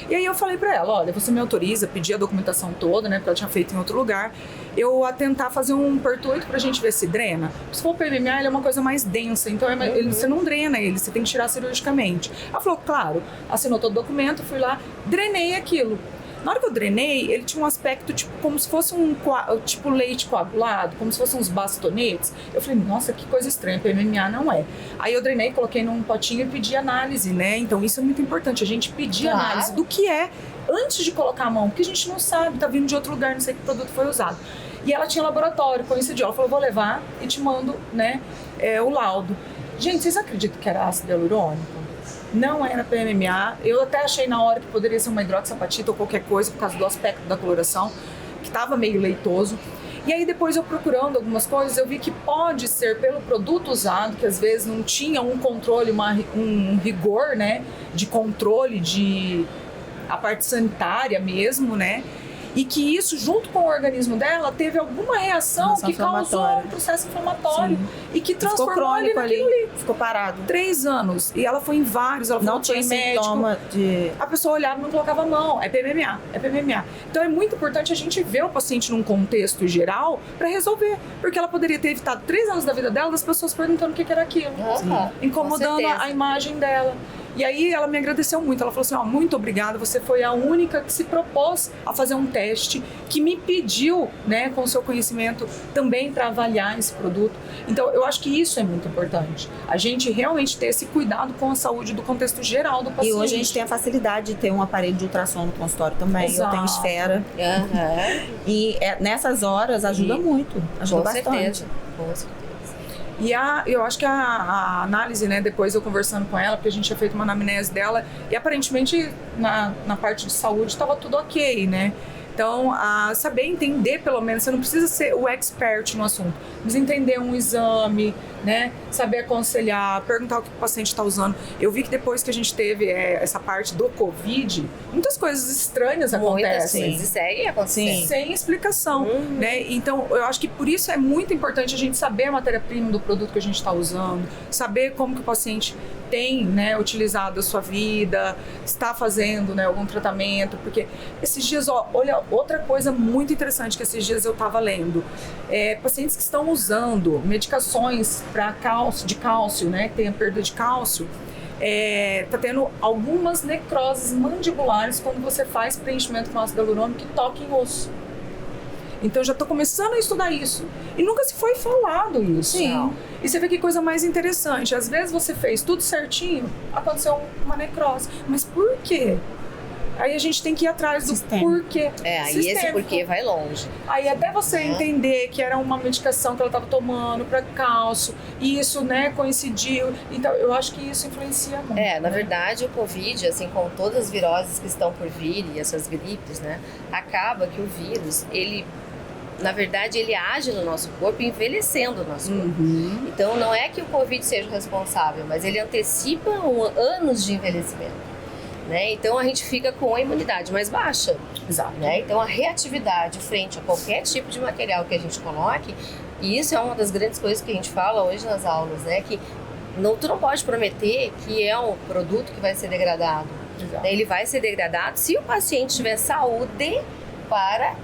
E aí eu falei pra ela, olha, você me autoriza, pedi a documentação toda, né, porque ela tinha feito em outro lugar, eu a tentar fazer um pertuito pra gente ver se drena. Se for o PMMA, ele é uma coisa mais densa, então você não drena ele, você tem que tirar cirurgicamente. Ela falou, claro, assinou todo o documento, fui lá, drenei aquilo. Na hora que eu drenei, ele tinha um aspecto tipo como se fosse tipo leite coagulado, como se fossem uns bastonetes. Eu falei, nossa, que coisa estranha, PMMA não é. Aí eu drenei, coloquei num potinho e pedi análise, né? Então isso é muito importante, a gente pedir Claro. análise do que é antes de colocar a mão, porque a gente não sabe, tá vindo de outro lugar, não sei que produto foi usado. E ela tinha laboratório, coincidiu. Ela falou, vou levar e te mando, né, o laudo. Gente, vocês acreditam que era ácido hialurônico? Não era PMMA. Eu até achei na hora que poderia ser uma hidroxapatita ou qualquer coisa, por causa do aspecto da coloração, que estava meio leitoso. E aí depois eu procurando algumas coisas, eu vi que pode ser pelo produto usado, que às vezes não tinha um controle, um rigor, né, de controle a parte sanitária mesmo, né? E que isso, junto com o organismo dela, teve alguma reação que causou um processo inflamatório. Sim. E que Ficou transformou ele crônico naquilo ali. Ficou parado. 3 anos. E ela foi em vários, ela Não foi tinha médico. sintoma de... A pessoa olhava e não colocava a mão. É PMMA, é PMMA. Então é muito importante a gente ver o paciente num contexto geral para resolver. Porque ela poderia ter evitado 3 anos da vida dela das pessoas perguntando o que era aquilo. Incomodando com certeza. a imagem dela. E aí ela me agradeceu muito, ela falou assim, muito obrigada, você foi a única que se propôs a fazer um teste, que me pediu, né, com o seu conhecimento também para avaliar esse produto. Então eu acho que isso é muito importante, a gente realmente ter esse cuidado com a saúde do contexto geral do paciente. E hoje a gente tem a facilidade de ter um aparelho de ultrassom no consultório também. Exato. Eu tenho esfera. E nessas horas ajuda muito, ajuda Com bastante. certeza, com certeza. E eu acho que a análise, né, depois eu conversando com ela, porque a gente tinha feito uma anamnese dela, e aparentemente na parte de saúde estava tudo ok, né? Então, saber entender, pelo menos, você não precisa ser o expert no assunto, mas entender um exame, né? Saber aconselhar, perguntar o que o paciente está usando. Eu vi que depois que a gente teve essa parte do Covid, muitas coisas estranhas acontecem. Muitas coisas seguem acontecendo. Sem explicação, né? Então, eu acho que por isso é muito importante a gente saber a matéria-prima do produto que a gente está usando, saber como que o paciente tem, né, utilizado a sua vida, está fazendo, né, algum tratamento, porque esses dias, olha, outra coisa muito interessante que esses dias eu estava lendo, pacientes que estão usando medicações para cálcio, né, que tem a perda de cálcio, tá tendo algumas necroses mandibulares quando você faz preenchimento com ácido hialurônico que toca em osso. Então já estou começando a estudar isso. E nunca se foi falado isso. Sim. Não. E você vê que coisa mais interessante. Às vezes você fez tudo certinho, aconteceu uma necrose. Mas por quê? Aí a gente tem que ir atrás do porquê. Aí esse porquê vai longe. Aí até você entender que era uma medicação que ela estava tomando para cálcio, e isso, né, coincidiu. Então, eu acho que isso influencia muito. Na verdade, o Covid, assim como todas as viroses que estão por vir e essas gripes, né, acaba que o vírus, na verdade, ele age no nosso corpo, envelhecendo o nosso corpo. Então, não é que o Covid seja o responsável, mas ele antecipa anos de envelhecimento. Né? Então, a gente fica com a imunidade mais baixa. Exato. Né? Então, a reatividade frente a qualquer tipo de material que a gente coloque, e isso é uma das grandes coisas que a gente fala hoje nas aulas, né? Que tu não pode prometer que é um produto que vai ser degradado. Exato. Ele vai ser degradado se o paciente tiver saúde para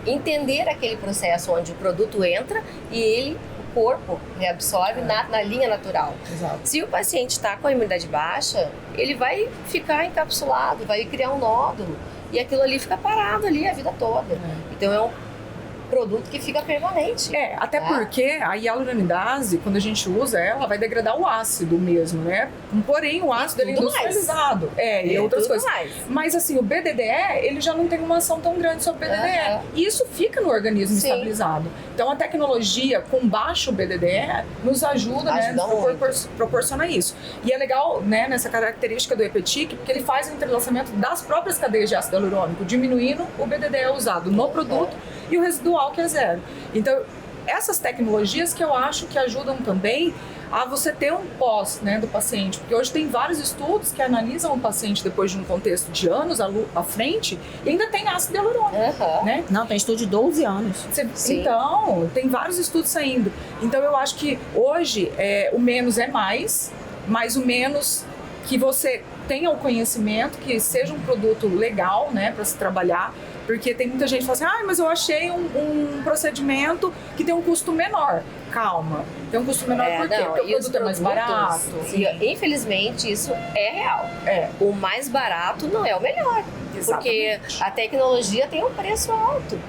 entender aquele processo onde o produto entra e o corpo reabsorve na linha natural. Exato. Se o paciente está com a imunidade baixa, ele vai ficar encapsulado, vai criar um nódulo e aquilo ali fica parado ali a vida toda. Então é um produto que fica permanente. Até porque a hialuronidase, quando a gente usa ela, vai degradar o ácido mesmo, né? Porém, o ácido ele é industrializado. E outras coisas. Mais. Mas assim, o BDDE, ele já não tem uma ação tão grande sobre o BDDE. E isso fica no organismo estabilizado. Então, a tecnologia com baixo BDDE nos ajuda, né? Proporciona isso. E é legal, né, nessa característica do Epetic, porque ele faz o entrelaçamento das próprias cadeias de ácido hialurônico, diminuindo o BDDE usado no produto e o residual que é zero. Então, essas tecnologias que eu acho que ajudam também a você ter um pós, né, do paciente, porque hoje tem vários estudos que analisam o paciente depois de um contexto de anos à frente e ainda tem ácido hialurônico, né? Não, tem estudo de 12 anos. Então, tem vários estudos saindo. Então, eu acho que hoje o menos é mais, mas o menos que você tenha o conhecimento, que seja um produto legal, né, para se trabalhar. Porque tem muita gente que fala assim, mas eu achei um procedimento que tem um custo menor. Calma, tem um custo menor por quê? Porque o produto é mais barato. Infelizmente, isso é real. O mais barato não é o melhor. Exatamente. Porque a tecnologia tem um preço alto.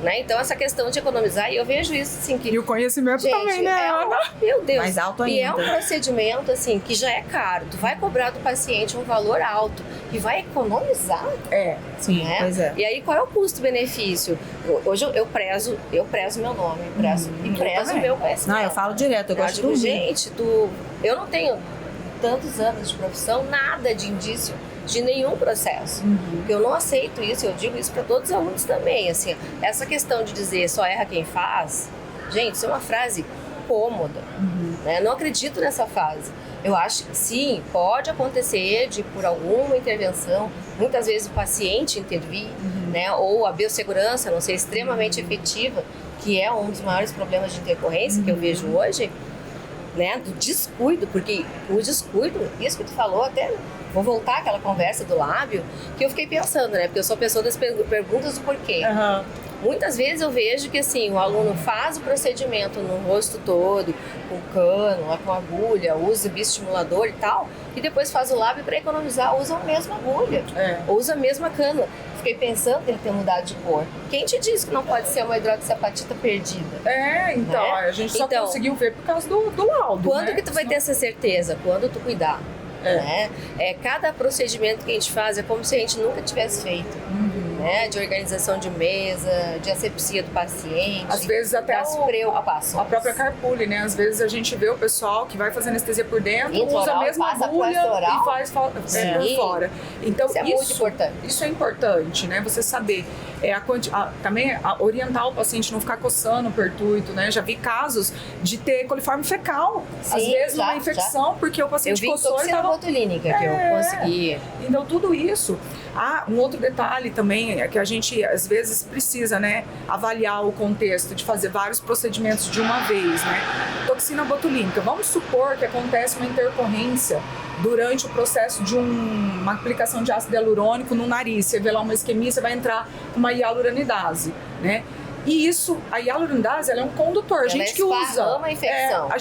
Né? Então, essa questão de economizar, e eu vejo isso assim que... E o conhecimento também, né, Ana? Meu Deus. Mais alto ainda. E é um procedimento, assim, que já é caro. Tu vai cobrar do paciente um valor alto e vai economizar. Sim, né? Pois é. E aí, qual é o custo-benefício? Hoje eu prezo meu nome, prezo o meu conhecimento. Não, eu falo direto, eu gosto de gente, eu não tenho tantos anos de profissão, nada de indício de nenhum processo. Eu não aceito isso, eu digo isso para todos os alunos também. Assim, essa questão de dizer só erra quem faz, gente, isso é uma frase cômoda. Né? Não acredito nessa frase. Eu acho que sim, pode acontecer de por alguma intervenção, muitas vezes o paciente intervir, né? Ou a biossegurança não ser extremamente efetiva, que é um dos maiores problemas de intercorrência que eu vejo hoje, né? Do descuido, porque o descuido, isso que tu falou, até vou voltar àquela conversa do lábio, que eu fiquei pensando, né? Porque eu sou a pessoa das perguntas do porquê. Muitas vezes eu vejo que assim, o aluno faz o procedimento no rosto todo, com cano, com agulha, usa bioestimulador e tal, e depois faz o lábio para economizar, usa a mesma agulha, usa a mesma cana. Fiquei pensando ele ter mudado de cor. Quem te disse que não pode ser uma hidroxiapatita perdida? Então, né? A gente só conseguiu ver por causa do laudo. Quando que tu vai ter essa certeza? Quando tu cuidar. Né? Cada procedimento que a gente faz é como se a gente nunca tivesse feito. né? De organização de mesa, de asepsia do paciente. Às vezes até das preocupações. A própria carpule, né? Às vezes a gente vê o pessoal que vai fazer anestesia por dentro, usa a mesma agulha e faz por fora. Então, isso é muito importante. Isso é importante, né? Você saber. Também orientar o paciente, não ficar coçando o pertuito, né? Já vi casos de ter coliforme fecal. Sim, às vezes uma infecção, porque o paciente coçou e estava... botulínica que eu consegui. Então, tudo isso. Um outro detalhe também é que a gente, às vezes, precisa, né, avaliar o contexto de fazer vários procedimentos de uma vez, né? Toxina botulínica. Vamos supor que acontece uma intercorrência durante o processo de uma aplicação de ácido hialurônico no nariz. Você vê lá uma isquemia, você vai entrar uma hialuronidase, né? E isso, a hialuronidase, ela é um condutor. A gente que usa, uma infecção. A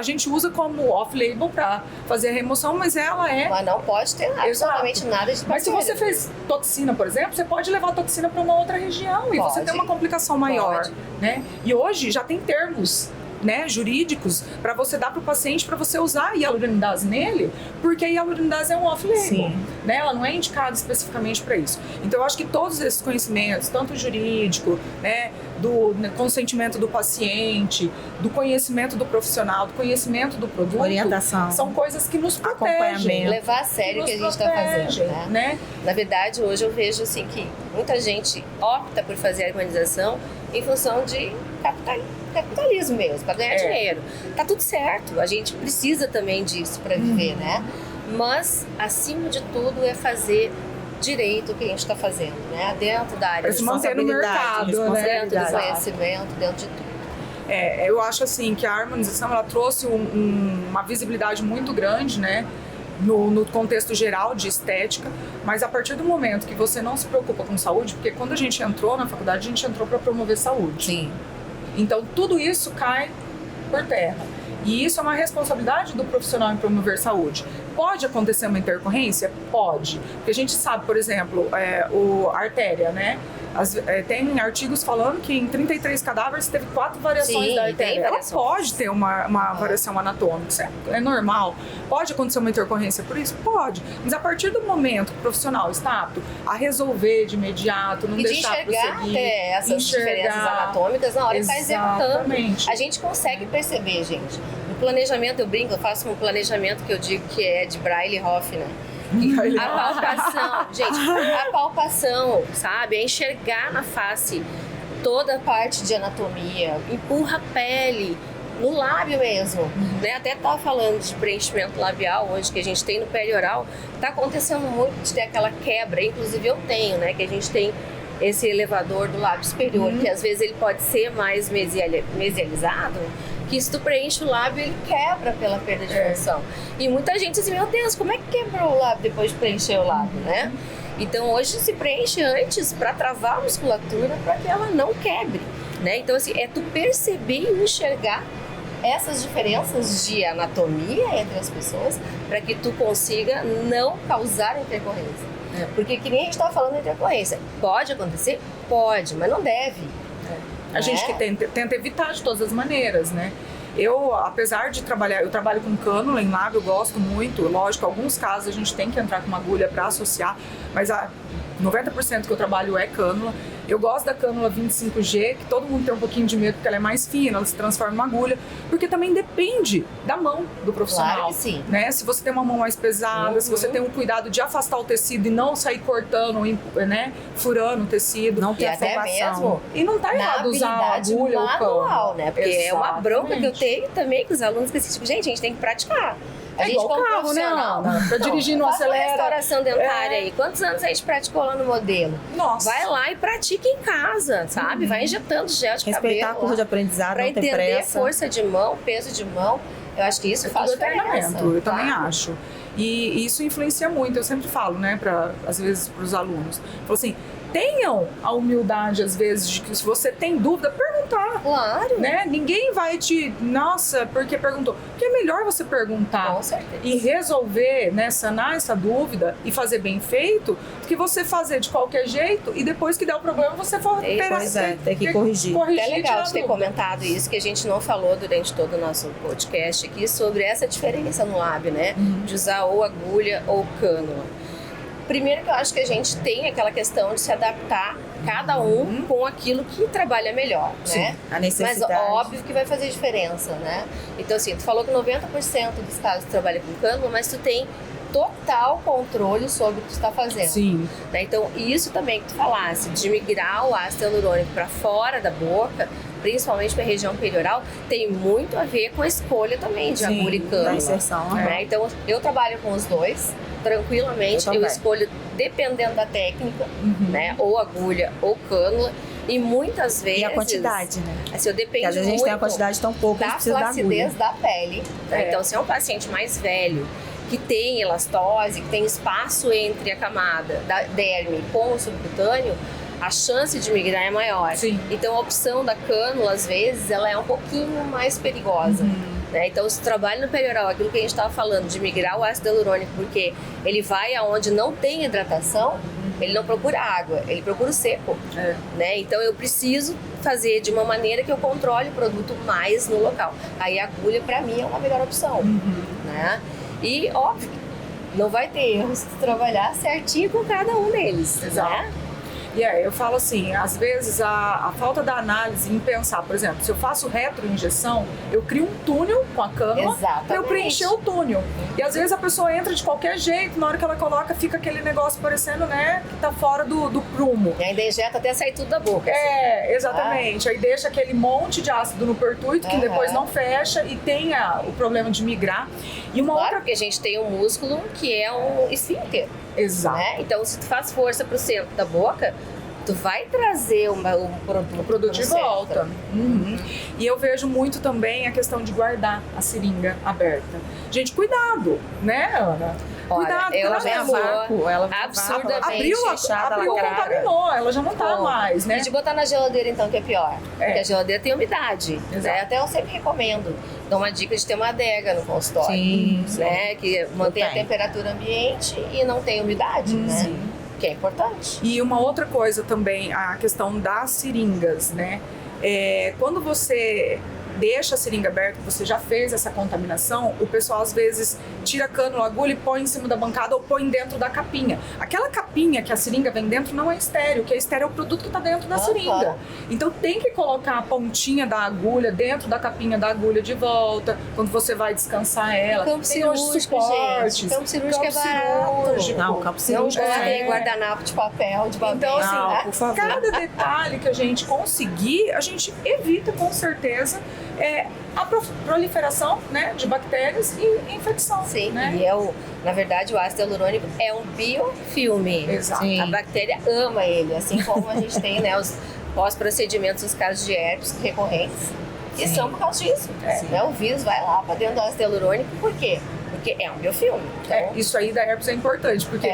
gente usa como off-label para fazer a remoção, mas ela é... Mas não pode ter absolutamente nada de bactéria. Mas se você fez toxina, por exemplo, você pode levar a toxina para uma outra região e você tem uma complicação maior, né? E hoje já tem termos, né, jurídicos para você dar para o paciente para você usar a hialuronidase nele, porque a hialuronidase é um off-label, né? Ela não é indicada especificamente para isso. Então eu acho que todos esses conhecimentos, tanto o jurídico, né, do consentimento do paciente, do conhecimento do profissional, do conhecimento do produto, orientação, são coisas que nos protegem, acompanhamento, levar a sério o que a gente está fazendo, né? Na verdade, hoje eu vejo assim que muita gente opta por fazer a harmonização em função de capitalismo mesmo, para ganhar dinheiro. Tá tudo certo, a gente precisa também disso para viver, né? Mas, acima de tudo, é fazer direito o que a gente está fazendo, né? Dentro da área de responsabilidade, dentro do conhecimento, dentro de tudo. Eu acho assim que a harmonização ela trouxe uma visibilidade muito grande, né? No contexto geral de estética, mas a partir do momento que você não se preocupa com saúde, porque quando a gente entrou na faculdade, a gente entrou para promover saúde. Sim. Então, tudo isso cai por terra. E isso é uma responsabilidade do profissional em promover saúde. Pode acontecer uma intercorrência? Pode. Porque a gente sabe, por exemplo, a artéria, né? Tem artigos falando que em 33 cadáveres teve 4 variações da artéria. Ela pode ter uma variação anatômica, isso é normal. Pode acontecer uma intercorrência por isso? Pode. Mas a partir do momento que o profissional está apto a resolver de imediato, não deixar prosseguir, até essas diferenças anatômicas na hora que está executando. A gente consegue perceber, gente. No planejamento, eu brinco, eu faço um planejamento que eu digo que é de Braille-Hoff, né? A palpação, gente, a palpação, sabe? É enxergar na face toda a parte de anatomia, empurra a pele, no lábio mesmo, né? Até tava falando de preenchimento labial hoje, que a gente tem no perioral, tá acontecendo muito de ter aquela quebra, inclusive eu tenho, né? Que a gente tem esse elevador do lábio superior, que às vezes ele pode ser mais mesializado, que se tu preenche o lábio, ele quebra pela perda de função. E muita gente diz, meu Deus, como é que quebrou o lábio depois de preencher o lábio, né? Então hoje se preenche antes para travar a musculatura para que ela não quebre, né? Então assim, é tu perceber e enxergar essas diferenças de anatomia entre as pessoas para que tu consiga não causar intercorrência. Porque que nem a gente estava falando de intercorrência, pode acontecer? Pode, mas não deve. A gente que tenta evitar de todas as maneiras, né? Eu, apesar de trabalhar, eu trabalho com cânula em lábio, eu gosto muito. Lógico, em alguns casos a gente tem que entrar com uma agulha para associar, mas 90% que eu trabalho é cânula. Eu gosto da cânula 25G, que todo mundo tem um pouquinho de medo porque ela é mais fina, ela se transforma em uma agulha, porque também depende da mão do profissional. Claro que sim. Né? Se você tem uma mão mais pesada, se você tem um cuidado de afastar o tecido e não sair cortando, né? Furando o tecido. Não ter até mesmo. E não tá errado usar a agulha ou manual, né? Porque exatamente. É uma bronca que eu tenho também com os alunos que tipo, gente, a gente tem que praticar. A gente como carro, profissional, né? Pra dirigir não acelera. Faz uma restauração dentária aí. Quantos anos a gente praticou lá no modelo? Nossa. Vai lá e pratica em casa, sabe? Vai injetando gel de cabelo. Respeitar a curva de aprendizado, pra não ter entender pressa. Força de mão, peso de mão. Eu acho que isso faz diferença. Eu também acho. E isso influencia muito. Eu sempre falo, né, às vezes para os alunos. Falo assim, tenham a humildade, às vezes, de que se você tem dúvida, perguntar. Claro. Né? Ninguém vai nossa, porque perguntou. Porque é melhor você perguntar. Com certeza. E resolver, né, sanar essa dúvida e fazer bem feito, do que você fazer de qualquer jeito e depois que der o problema você for tem que corrigir. É legal de ter comentado isso, que a gente não falou durante todo o nosso podcast aqui sobre essa diferença no lábio, né? De usar ou agulha ou cânula. Primeiro que eu acho que a gente tem aquela questão de se adaptar cada um com aquilo que trabalha melhor, né? A necessidade. Mas óbvio que vai fazer diferença, né? Então assim, tu falou que 90% dos casos tu trabalha com cânula, mas tu tem total controle sobre o que tu está fazendo. Sim. Né? Então isso também que tu falasse, de migrar o ácido hialurônico para fora da boca, principalmente para a região perioral, tem muito a ver com a escolha também de agulha e cânula. Da inserção. Né? Então eu trabalho com os dois tranquilamente, eu escolho dependendo da técnica, né? Ou agulha ou cânula, e muitas vezes... E a quantidade, né? Assim, eu dependo Porque às vezes a gente tem a quantidade tão pouca, a gente da precisa da agulha. flacidez da pele. Né? Então, se é um paciente mais velho, que tem elastose, que tem espaço entre a camada da derme com o subcutâneo, a chance de migrar é maior. Sim. Então, a opção da cânula, às vezes, ela é um pouquinho mais perigosa. Né? Então, se trabalha no perioral, aquilo que a gente estava falando, de migrar o ácido hialurônico, porque ele vai aonde não tem hidratação, ele não procura água, ele procura o seco. Né? Então, eu preciso fazer de uma maneira que eu controle o produto mais no local. Aí, a agulha, para mim, é uma melhor opção. Né? E, óbvio, não vai ter erros se tu trabalhar certinho com cada um deles. Exato. Né? E eu falo assim, às vezes a falta da análise em pensar, por exemplo, se eu faço retroinjeção, eu crio um túnel com a cânula para eu preencher o túnel. E às vezes a pessoa entra de qualquer jeito, na hora que ela coloca, fica aquele negócio parecendo, né, que tá fora do prumo. E ainda injeta até sair tudo da boca. Exatamente. Aí deixa aquele monte de ácido no pertuito que depois não fecha e tem o problema de migrar. E uma outra... porque a gente tem um músculo que é um esfíncter. Exato. Né? Então, se tu faz força pro centro da boca, tu vai trazer o produto de volta. E eu vejo muito também a questão de guardar a seringa aberta. Gente, cuidado, né, Ana? Cuidado, ela vem já a vácuo, ela absurdamente abriu, contaminou, ela já não tá mais, né? E de botar na geladeira, então, que é pior. Porque a geladeira tem umidade. Né? Até eu sempre recomendo. Dou uma dica de ter uma adega no consultório. Sim, né? Que mantém a temperatura ambiente e não tem umidade, né? Que é importante. E uma outra coisa também, a questão das seringas, né? Quando você deixa a seringa aberta, você já fez essa contaminação, o pessoal às vezes tira a cânula, agulha e põe em cima da bancada ou põe dentro da capinha. Aquela capinha que a seringa vem dentro não é estéreo, o que é estéreo é o produto que está dentro da seringa. Então tem que colocar a pontinha da agulha dentro da capinha da agulha de volta, quando você vai descansar ela. Campo cirúrgico, gente. Campo cirúrgico é barato. Não, campo cirúrgico tem guardanapo de papel, de babel. Então, assim, cada detalhe que a gente conseguir, a gente evita com certeza a proliferação, né, de bactérias e infecção. Sim, né? E na verdade o ácido hialurônico é um biofilme. Exato. A bactéria ama ele, assim como a gente tem, né, os pós-procedimentos nos casos de herpes recorrentes. E são por causa disso. Né? O vírus vai lá para dentro do ácido hialurônico, por quê? Porque é um biofilme. Então... isso aí da herpes é importante, porque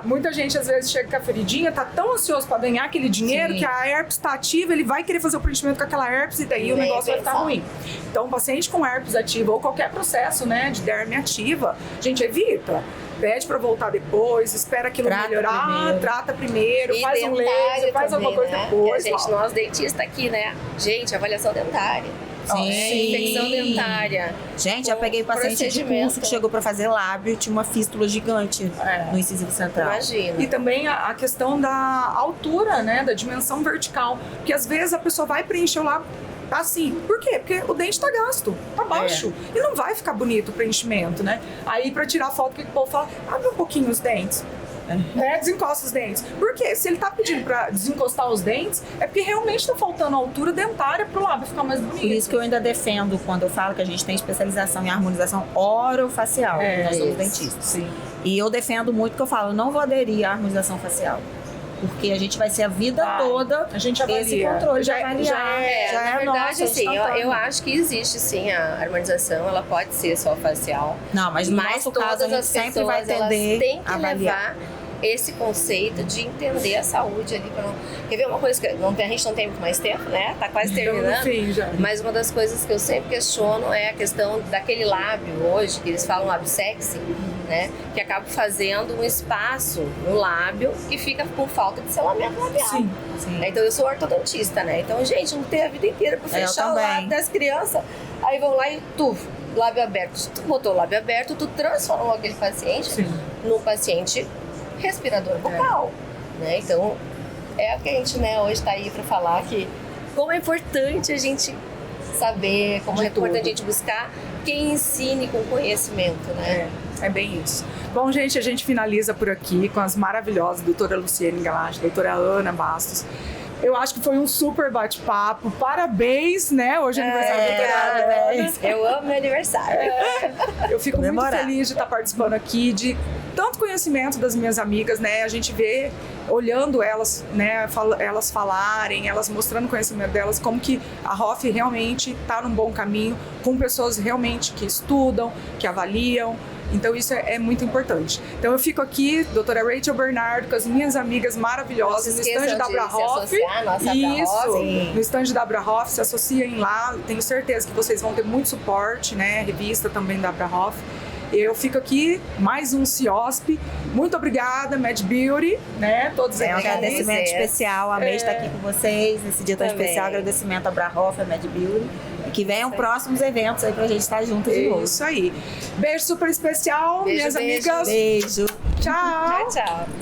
muita gente às vezes chega com a feridinha, tá tão ansioso para ganhar aquele dinheiro que a herpes tá ativa, ele vai querer fazer o preenchimento com aquela herpes e daí o negócio vai ficar ruim. Então, o paciente com herpes ativa ou qualquer processo, né, de derme ativa, gente, evita. Pede para voltar depois, espera aquilo melhorar, trata primeiro, e faz um laser, faz alguma coisa depois. Nós dentistas aqui, né? Gente, avaliação dentária. Infecção dentária. Gente, já peguei paciente de curso que chegou para fazer lábio e tinha uma fístula gigante no incisivo central. Imagina. E também a questão da altura, né, da dimensão vertical, porque às vezes a pessoa vai preencher o lábio assim. Por quê? Porque o dente tá gasto, tá baixo. E não vai ficar bonito o preenchimento, né? Aí pra tirar foto, o que o povo fala? Abre um pouquinho os dentes. Desencosta os dentes. Por quê? Se ele tá pedindo pra desencostar os dentes, é porque realmente tá faltando altura dentária pro lábio ficar mais bonito. Por isso que eu ainda defendo quando eu falo que a gente tem especialização em harmonização orofacial. Nós somos dentistas. Sim. E eu defendo muito que eu falo, não vou aderir à harmonização facial. Porque a gente vai ser a vida toda a gente avalia. Esse controle de avaliar. Na verdade, assim, eu acho que existe sim a harmonização, ela pode ser só facial. Não, mas no nosso caso a gente sempre vai tender tem que a avaliar. levar esse conceito de entender a saúde ali. Quer ver uma coisa que a gente não tem muito mais tempo, né? Tá quase terminando. Sim, já. Mas uma das coisas que eu sempre questiono é a questão daquele lábio hoje, que eles falam lábio sexy, né? Que acaba fazendo um espaço no lábio que fica com falta de selamento labial. Sim. Então eu sou ortodontista, né? Então, gente, não tem a vida inteira pra fechar o lábio das crianças. Aí vão lá e lábio aberto. Se tu botou o lábio aberto, tu transformou aquele paciente num paciente respirador bucal, né? Então, é o que a gente, né, hoje está aí para falar que como é importante a gente saber, como é importante a gente buscar quem ensine com conhecimento, né? É bem isso. Bom, gente, a gente finaliza por aqui com as maravilhosas doutora Luciene Galache, doutora Ana Bastos. Eu acho que foi um super bate-papo. Parabéns, né? Hoje é aniversário da doutora Ana. Eu amo meu aniversário. Eu fico muito feliz de estar participando aqui, de tanto conhecimento das minhas amigas, né? A gente vê, olhando elas, né? Elas falarem, elas mostrando o conhecimento delas, como que a ROF realmente está num bom caminho, com pessoas realmente que estudam, que avaliam. Então isso é muito importante. Então eu fico aqui, doutora Rachel Bernardo, com as minhas amigas maravilhosas, no stand da Abrahoff. Isso, no stand da Abrahoff, se associem lá. Tenho certeza que vocês vão ter muito suporte, né? Revista também da Abrahoff. Eu fico aqui, mais um CIOSP. Muito obrigada, Mad Beauty, né? Todos aqui. Um agradecimento especial. Amei estar aqui com vocês nesse dia tão especial. Agradecimento a Abrahoff, a Mad Beauty. E que venham próximos eventos aí pra gente estar junto de novo. Isso aí. Beijo super especial, minhas amigas. Beijo. Tchau. Tchau.